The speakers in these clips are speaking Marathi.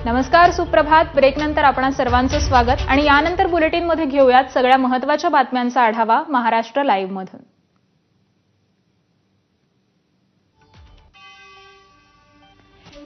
नमस्कार, सुप्रभात. ब्रेकनंतर आपणा सर्वांचं स्वागत आणि यानंतर बुलेटिनमध्ये घेऊयात सगळ्या महत्त्वाच्या बातम्यांचा आढावा महाराष्ट्र लाईव्ह मधून.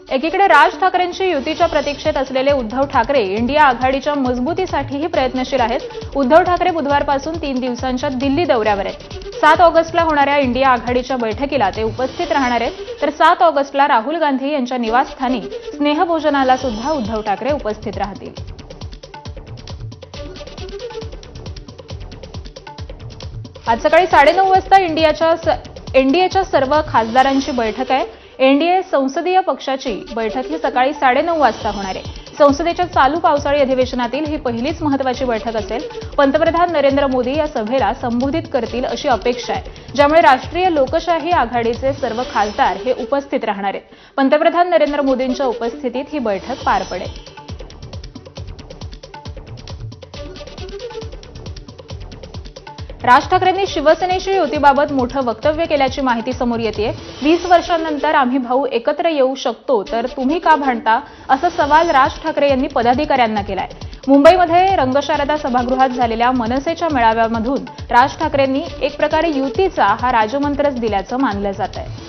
एकीकडे राज ठाकरेंची युतीच्या प्रतीक्षेत असलेले उद्धव ठाकरे इंडिया आघाडीच्या मजबूतीसाठीही प्रयत्नशील आहेत. उद्धव ठाकरे बुधवारपासून 3 दिवसांच्या दिल्ली दौऱ्यावर आहेत. 7 ऑगस्टला होणाऱ्या इंडिया आघाडीच्या बैठकीला ते उपस्थित राहणार आहेत, तर 7 ऑगस्टला राहुल गांधी यांच्या निवासस्थानी स्नेहभोजनाला सुद्धा उद्धव ठाकरे उपस्थित राहतील. आज सकाळी 9:30 वाजता एनडीएच्या सर्व खासदारांची बैठक आहे. एनडीए संसदीय पक्षाची बैठक ही सकाळी 9:30 वाजता होणार आहे. संसदेच्या चालू पावसाळी अधिवेशनातील ही पहिलीच महत्त्वाची बैठक असेल. पंतप्रधान नरेंद्र मोदी या सभेला संबोधित करतील अशी अपेक्षा आहे, ज्यामुळे राष्ट्रीय लोकशाही आघाडीचे सर्व खासदार हे उपस्थित राहणार आहेत. पंतप्रधान नरेंद्र मोदींच्या उपस्थितीत ही बैठक पार पडेल. राज ठाकरेंनी शिवसेनेशी युतीबाबत मोठं वक्तव्य केल्याची माहिती समोर येतेय. 20 वर्षांनंतर आम्ही भाऊ एकत्र येऊ शकतो, तर तुम्ही का भांडता, असा सवाल राज ठाकरे यांनी पदाधिकाऱ्यांना केलाय. मुंबईमध्ये रंगशारदा सभागृहात झालेल्या मनसेच्या मेळाव्यामधून राज ठाकरेंनी एक प्रकारे युतीचा हा राजमंत्रच दिल्याचं मानलं जात आहे.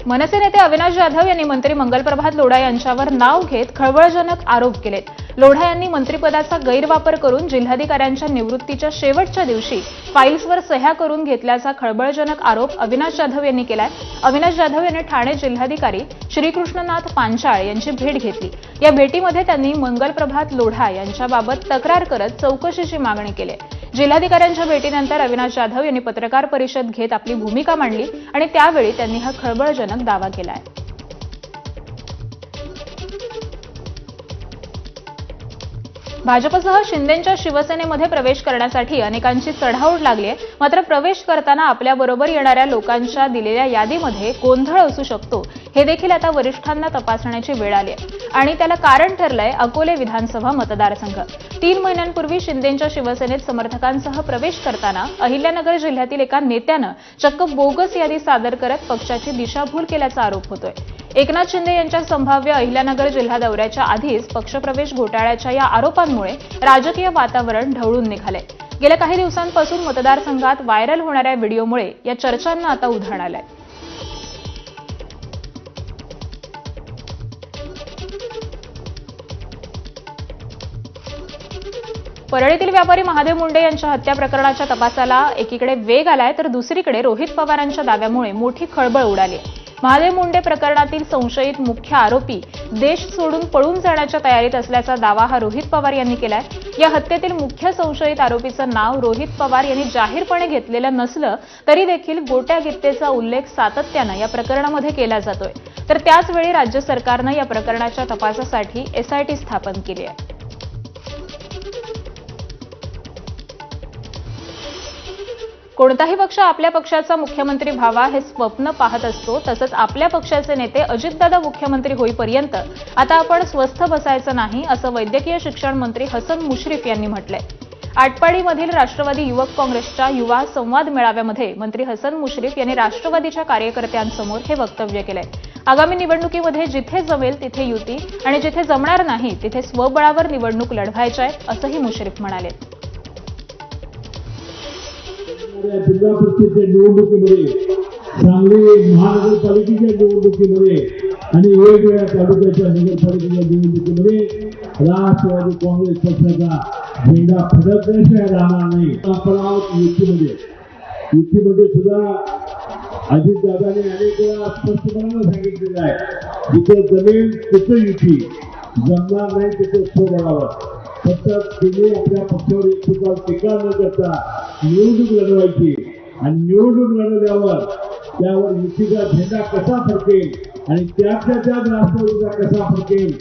मनसे नेते अविनाश जाधव यांनी मंत्री मंगलप्रभात लोढा यांच्यावर नाव घेत खळबळजनक आरोप केलेत. लोढा यांनी मंत्रिपदाचा गैरवापर करून जिल्हाधिकाऱ्यांच्या निवृत्तीच्या शेवटच्या दिवशी फाईल्सवर सह्या करून घेतल्याचा खळबळजनक आरोप अविनाश जाधव यांनी केलाय. अविनाश जाधव यांनी ठाणे जिल्हाधिकारी श्रीकृष्णनाथ पांचाळ यांची भेट घेतली. या भेटीमध्ये त्यांनी मंगलप्रभात लोढा यांच्याबाबत तक्रार करत चौकशीची मागणी केली. जिल्हाधिकाऱ्यांच्या भेटीनंतर अविनाश जाधव यांनी पत्रकार परिषद घेत आपली भूमिका मांडली आणि त्यावेळी त्यांनी हा खळबळजनक दावा केलाय. भाजपसह शिंदेंच्या शिवसेनेमध्ये प्रवेश करण्यासाठी अनेकांची चढाओढ लागली आहे. मात्र प्रवेश करताना आपल्याबरोबर येणाऱ्या लोकांच्या दिलेल्या यादीमध्ये गोंधळ असू शकतो, हे देखील आता वरिष्ठांना तपासण्याची वेळ आली आहे आणि त्याला कारण ठरलंय अकोले विधानसभा मतदारसंघ. 3 महिन्यांपूर्वी शिंदेंच्या शिवसेनेत समर्थकांसह प्रवेश करताना अहिल्यानगर जिल्ह्यातील एका नेत्यानं चक्क बोगस यादी सादर करत पक्षाची दिशाभूल केल्याचा आरोप होतोय. एकनाथ शिंदे यांच्या संभाव्य अहिल्यानगर जिल्हा दौऱ्याच्या आधीच पक्षप्रवेश घोटाळ्याच्या या आरोपांमुळे राजकीय वातावरण ढवळून निघालंय. गेल्या काही दिवसांपासून मतदारसंघात व्हायरल होणाऱ्या व्हिडिओमुळे या चर्चांना आता उधाण आलंय. परळीतील व्यापारी महादेव मुंडे यांच्या हत्या प्रकरणाच्या तपासाला एकीकडे वेग आलाय, तर दुसरीकडे रोहित पवारांच्या दाव्यामुळे मोठी खळबळ उडाली. महादेव मुंडे प्रकरणातील संशयित मुख्य आरोपी देश सोडून पळून जाण्याच्या तयारीत असल्याचा दावा हा रोहित पवार यांनी केलाय. या हत्येतील मुख्य संशयित आरोपीचं नाव रोहित पवार यांनी जाहीरपणे घेतलेलं नसलं तरी देखील गोट्या गित्तेचा उल्लेख सातत्यानं या प्रकरणामध्ये केला जातोय. तर त्याचवेळी राज्य सरकारनं या प्रकरणाच्या तपासासाठी एसआयटी स्थापन केली आहे. कोणताही पक्ष आपल्या पक्षाचा मुख्यमंत्री व्हावा हे स्वप्न पाहत असतो. तसंच आपल्या पक्षाचे नेते अजितदादा मुख्यमंत्री होईपर्यंत आता आपण स्वस्थ बसायचं नाही, असं वैद्यकीय शिक्षण मंत्री हसन मुश्रीफ यांनी म्हटलंय. आटपाडीमधील राष्ट्रवादी युवक काँग्रेसच्या युवा संवाद मेळाव्यामध्ये मंत्री हसन मुश्रीफ यांनी राष्ट्रवादीच्या कार्यकर्त्यांसमोर हे वक्तव्य केलंय. आगामी निवडणुकीमध्ये जिथे जमेल तिथे युती आणि जिथे जमणार नाही तिथे स्वबळावर निवडणूक लढवायच्या आहे, असंही मुश्रीफ म्हणाले. जिल्हा परिषदेच्या निवडणुकीमध्ये, सांगली महानगरपालिकेच्या निवडणुकीमध्ये आणि वेगवेगळ्या तालुक्याच्या नगरपालिकेच्या निवडणुकीमध्ये राष्ट्रवादी काँग्रेस पक्षाचा झेंडा फडकल्याशिवाय राहणार नाही. आपण युतीमध्ये सुद्धा अजितदादांनी अनेक वेळा स्पष्टपणे सांगितलेलं आहे, जिथे जमेल तिथे युती, जमणार नाही तिथे स्वबळावर. फक्त तुम्ही आपल्या पक्षावर एक प्रकार टीका न करता निवडणूक लढवायची आणि निवडणूक लढवल्यावर त्यावर युतीचा झेंडा कसा फडकेल आणि त्यात राष्ट्रवादीचा कसा फडकेल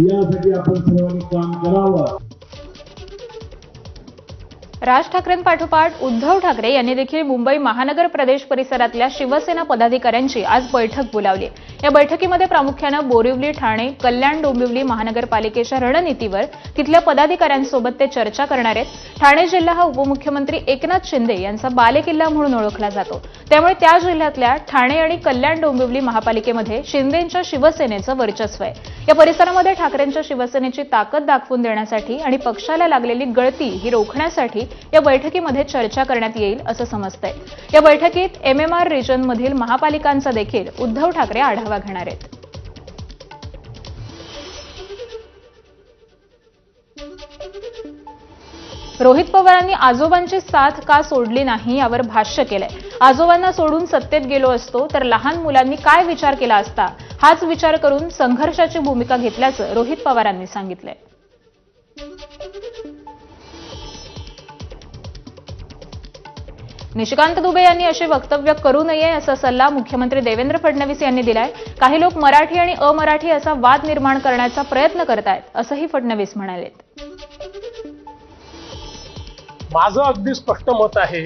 यासाठी आपण सर्वांनी काम करावं. राज ठाकरेंपाठोपाठ उद्धव ठाकरे यांनी देखील मुंबई महानगर प्रदेश परिसरातल्या शिवसेना पदाधिकाऱ्यांची आज बैठक बोलावली. या बैठकीमध्ये प्रामुख्याने बोरिवली, ठाणे, कल्याण, डोंबिवली महानगरपालिकेच्या रणनीतीवर तिथल्या पदाधिकाऱ्यांसोबत ते चर्चा करणार आहेत. ठाणे जिल्हा हा उपमुख्यमंत्री एकनाथ शिंदे यांचा बालेकिल्ला म्हणून ओळखला जातो. त्यामुळे त्या जिल्ह्यातल्या ठाणे आणि कल्याण डोंबिवली महापालिकेमध्ये शिंदेंच्या शिवसेनेचं वर्चस्व आहे. या परिसरामध्ये ठाकरेंच्या शिवसेनेची ताकद दाखवून देण्यासाठी आणि पक्षाला लागलेली गळती ही रोखण्यासाठी या बैठकीमध्ये चर्चा करण्यात येईल असं समजतंय. या बैठकीत MMR रिजनमधील महापालिकांचा देखील उद्धव ठाकरे आढावा घेणार आहेत. रोहित पवारांनी आजोबांची साथ का सोडली नाही यावर भाष्य केलंय. आजोबांना सोडून सत्तेत गेलो असतो तर लहान मुलांनी काय विचार केला असता, हाच विचार करून संघर्षाची भूमिका घेतल्याचं रोहित पवारांनी सांगितलंय. निशिकांत दुबे यांनी अशी वक्तव्य करू नये असा सल्ला मुख्यमंत्री देवेंद्र फडणवीस यांनी दिलाय. काही लोक मराठी आणि अमराठी असा वाद निर्माण करण्याचा प्रयत्न करतायत असंही फडणवीस म्हणालेत. माझं अगदी स्पष्ट मत आहे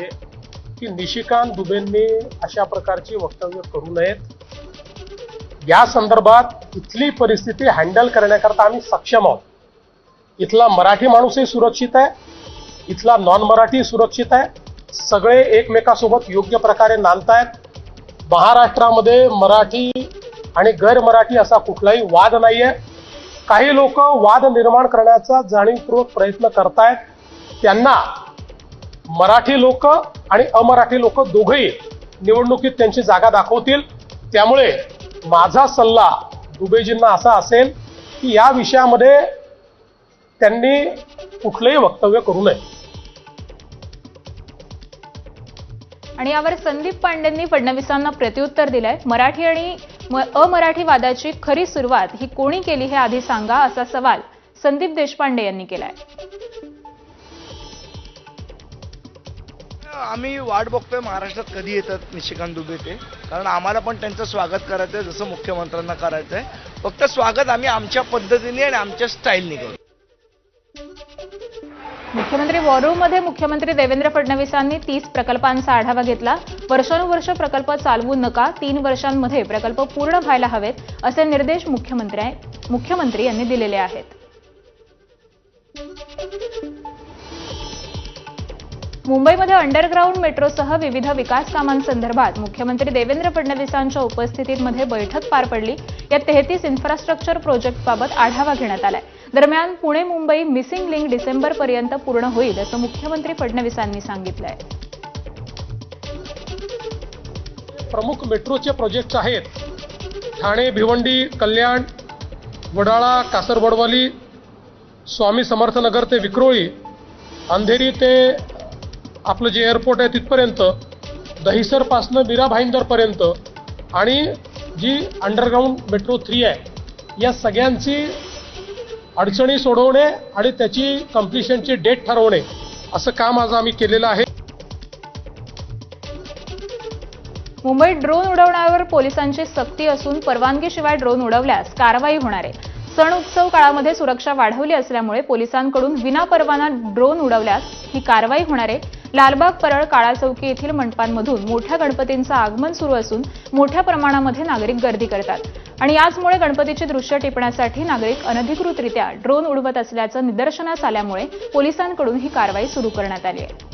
की निशिकांत दुबेंनी अशा प्रकारची वक्तव्य करू नयेत. या संदर्भात इथली परिस्थिती हँडल करण्याकरता आम्ही सक्षम आहोत. इथला मराठी माणूसही सुरक्षित आहे, इथला नॉन मराठी सुरक्षित आहे. सगळे एकमेकासोबत योग्य प्रकारे नांदतायत. महाराष्ट्रामध्ये मराठी आणि गैर मराठी असा कुठलाही वाद नाहीये. काही लोक वाद निर्माण करण्याचा जाणीवपूर्वक प्रयत्न करतायत. त्यांना मराठी लोक आणि अमराठी लोक दोघेही निवडणुकीत त्यांची जागा दाखवतील. त्यामुळे माझा सल्ला दुबेजींना असा असेल की या विषयामध्ये त्यांनी कुठलंही वक्तव्य करू नये. आणि यावर संदीप पांडेंनी फडणवीसांना प्रत्युत्तर दिलंय. मराठी आणि अमराठी वादाची खरी सुरुवात ही कोणी केली हे आधी सांगा असा सवाल संदीप देशपांडे यांनी केलाय. आम्ही वाट बघतोय महाराष्ट्रात कधी येतात निशिकांत दुबे ते, कारण आम्हाला पण त्यांचं स्वागत करायचंय जसं मुख्यमंत्र्यांना करायचंय. फक्त स्वागत आम्ही आमच्या पद्धतीने आणि आमच्या स्टाईलने करू. मुख्यमंत्री वॉर रूममध्ये मुख्यमंत्री देवेंद्र फडणवीसांनी 30 प्रकल्पांचा आढावा घेतला. वर्षानुवर्ष प्रकल्प चालवू नका, 3 वर्षांमध्ये प्रकल्प पूर्ण व्हायला हवेत असे निर्देश मुख्यमंत्री यांनी दिलेले आहेत. मुंबईमध्ये अंडरग्राऊंड मेट्रोसह विविध विकास कामांसंदर्भात मुख्यमंत्री देवेंद्र फडणवीसांच्या उपस्थितीमध्ये बैठक पार पडली. या 33 इन्फ्रास्ट्रक्चर प्रोजेक्टबाबत आढावा घेण्यात आलाय. दरम्यान पुणे मुंबई मिसिंग लिंक डिसेंबरपर्यंत पूर्ण होईल असं मुख्यमंत्री फडणवीसांनी सांगितलंय. प्रमुख मेट्रोचे प्रोजेक्ट आहेत ठाणे, भिवंडी, कल्याण, वडाळा, कासरगोडवाली, स्वामी समर्थ नगर ते विक्रोळी, अंधेरी ते आपलं जे एअरपोर्ट आहे तिथपर्यंत, दहिसरपासनं मीरा भाईंदरपर्यंत आणि जी अंडरग्राऊंड मेट्रो 3 आहे या सगळ्यांची अडचणी सोडवणे आणि त्याची कंप्लिशनची डेट ठरवणे असं काम आज आम्ही केलेलं आहे. मुंबईत ड्रोन उडवण्यावर पोलिसांची सक्ती असून परवानगीशिवाय ड्रोन उडवल्यास कारवाई होणार आहे. सण उत्सव काळामध्ये सुरक्षा वाढवली असल्यामुळे पोलिसांकडून विनापरवाना ड्रोन उडवल्यास ही कारवाई होणार आहे. लालबाग, परळ, काळा चौकी येथील मंडपांमधून मोठ्या गणपतींचं आगमन सुरू असून मोठ्या प्रमाणामध्ये नागरिक गर्दी करतात आणि याचमुळे गणपतीची दृश्य टिपण्यासाठी नागरिक अनधिकृतरित्या ड्रोन उडवत असल्याचं निदर्शनास आल्यामुळे पोलिसांकडून ही कारवाई सुरू करण्यात आली आहे.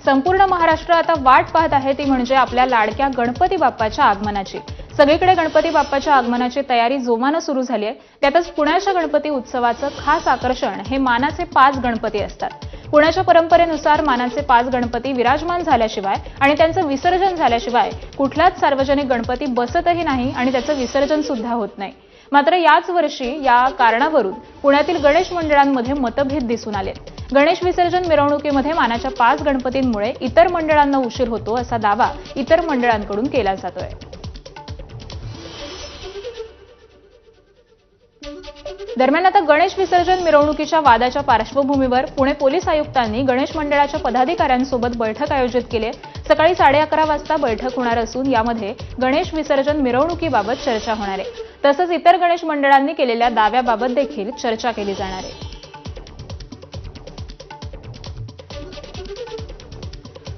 संपूर्ण महाराष्ट्र आता वाट पाहत आहे ती म्हणजे आपल्या लाडक्या गणपती बाप्पाच्या आगमनाची. सगळीकडे गणपती बाप्पाच्या आगमनाची तयारी जोमानं सुरू झाली आहे. त्यातच पुण्याच्या गणपती उत्सवाचं खास आकर्षण हे मानाचे 5 गणपती असतात. पुण्याच्या परंपरेनुसार मानाचे 5 गणपती विराजमान झाल्याशिवाय आणि त्यांचं विसर्जन झाल्याशिवाय कुठलाच सार्वजनिक गणपती बसतही नाही आणि त्याचं विसर्जन सुद्धा होत नाही. मात्र याच वर्षी या कारणावरून पुण्यातील गणेश मंडळांमध्ये मतभेद दिसून आले. गणेश विसर्जन मिरवणुकीमध्ये मानाच्या 5 गणपतींमुळे इतर मंडळांना उशीर होतो असा दावा इतर मंडळांकडून केला जातोय. दरम्यान आता गणेश विसर्जन मिरवणुकीच्या वादाच्या पार्श्वभूमीवर पुणे पोलीस आयुक्तांनी गणेश मंडळाच्या पदाधिकाऱ्यांसोबत बैठक आयोजित केली आहे. सकाळी 11:30 वाजता बैठक होणार असून यामध्ये गणेश विसर्जन मिरवणुकीबाबत चर्चा होणार आहे. तसंच इतर गणेश मंडळांनी केलेल्या दाव्याबाबत देखील चर्चा केली जाणार आहे.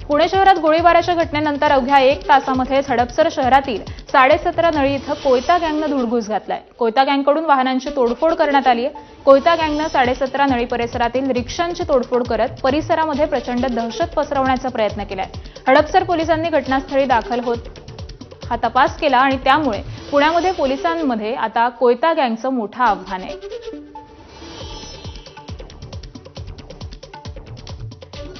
पुणे शहरात गोळीबाराच्या घटनेनंतर अवघ्या 1 तासामध्ये हडपसर शहरातील 17.5 नळी इथं कोयता गँगनं धुडगूस घातलाय. कोयता गँगकडून वाहनांची तोडफोड करण्यात आली आहे. कोयता गँगनं 17.5 नळी परिसरातील रिक्षांची तोडफोड करत परिसरामध्ये प्रचंड दहशत पसरवण्याचा प्रयत्न केलाय. हडपसर पोलिसांनी घटनास्थळी दाखल होत हा तपास केला आणि त्यामुळे पुण्यामध्ये पोलिसांमध्ये आता कोयता गँगचं मोठं आव्हान आहे.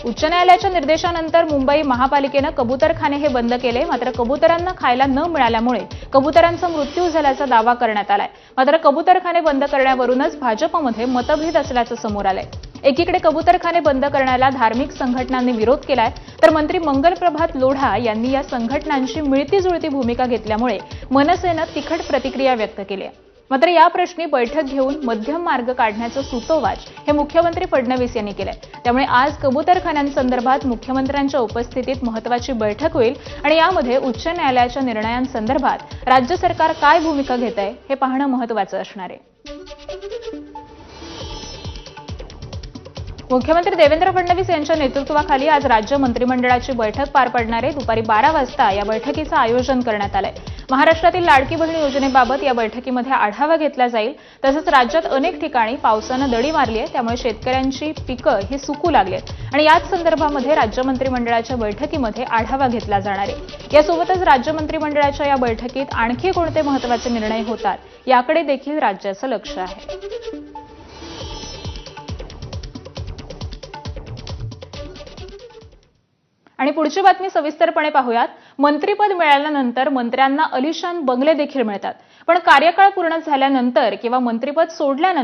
उच्च न्यायालयाच्या निर्देशानंतर मुंबई महापालिकेनं कबुतरखाने हे बंद केले. मात्र कबुतरांना खायला न मिळाल्यामुळे कबुतरांचा मृत्यू झाल्याचा दावा करण्यात आलाय. मात्र कबुतरखाने बंद करण्यावरूनच भाजपमध्ये मतभेद असल्याचं समोर आलंय. एकीकडे कबुतरखाने बंद करण्याला धार्मिक संघटनांनी विरोध केलाय, तर मंत्री मंगलप्रभात लोढा यांनी या संघटनांची मिळतीजुळती भूमिका घेतल्यामुळे मनसेनं तिखट प्रतिक्रिया व्यक्त केली आहे. मात्र या प्रश्नी बैठक घेऊन मध्यम मार्ग काढण्याचं सूतोवाच हे मुख्यमंत्री फडणवीस यांनी केलंय. त्यामुळे आज कबुतरखान्यांसंदर्भात मुख्यमंत्र्यांच्या उपस्थितीत महत्त्वाची बैठक होईल आणि यामध्ये उच्च न्यायालयाच्या निर्णयांसंदर्भात राज्य सरकार काय भूमिका घेत आहे हे पाहणं महत्त्वाचं असणार आहे. मुख्यमंत्री देवेंद्र फडणवीस यांच्या नेतृत्वाखाली आज राज्य मंत्रिमंडळाची बैठक पार पडणार आहे. दुपारी 12 वाजता या बैठकीचं आयोजन करण्यात आलंय. महाराष्ट्रातील लाडकी बहीण योजनेबाबत या बैठकीमध्ये आढावा घेतला जाईल. तसंच राज्यात अनेक ठिकाणी पावसानं दडी मारली आहे, त्यामुळे शेतकऱ्यांची पिकं ही सुकू लागली आहेत आणि याच संदर्भामध्ये राज्य मंत्रिमंडळाच्या बैठकीमध्ये आढावा घेतला जाणार आहे. यासोबतच राज्य मंत्रिमंडळाच्या या बैठकीत आणखी कोणते महत्त्वाचे निर्णय होतात याकडे देखील राज्याचं लक्ष आहे. आणि पुढची बातमी सविस्तरपणे पाहूयात. मंत्रीपद मिळाल्यानंतर मंत्र्यांना अलिशान बंगले देखील मिळतात, पण कार्यकाळ पूर्ण झाल्यानंतर किंवा मंत्रीपद सोडल्यानंतर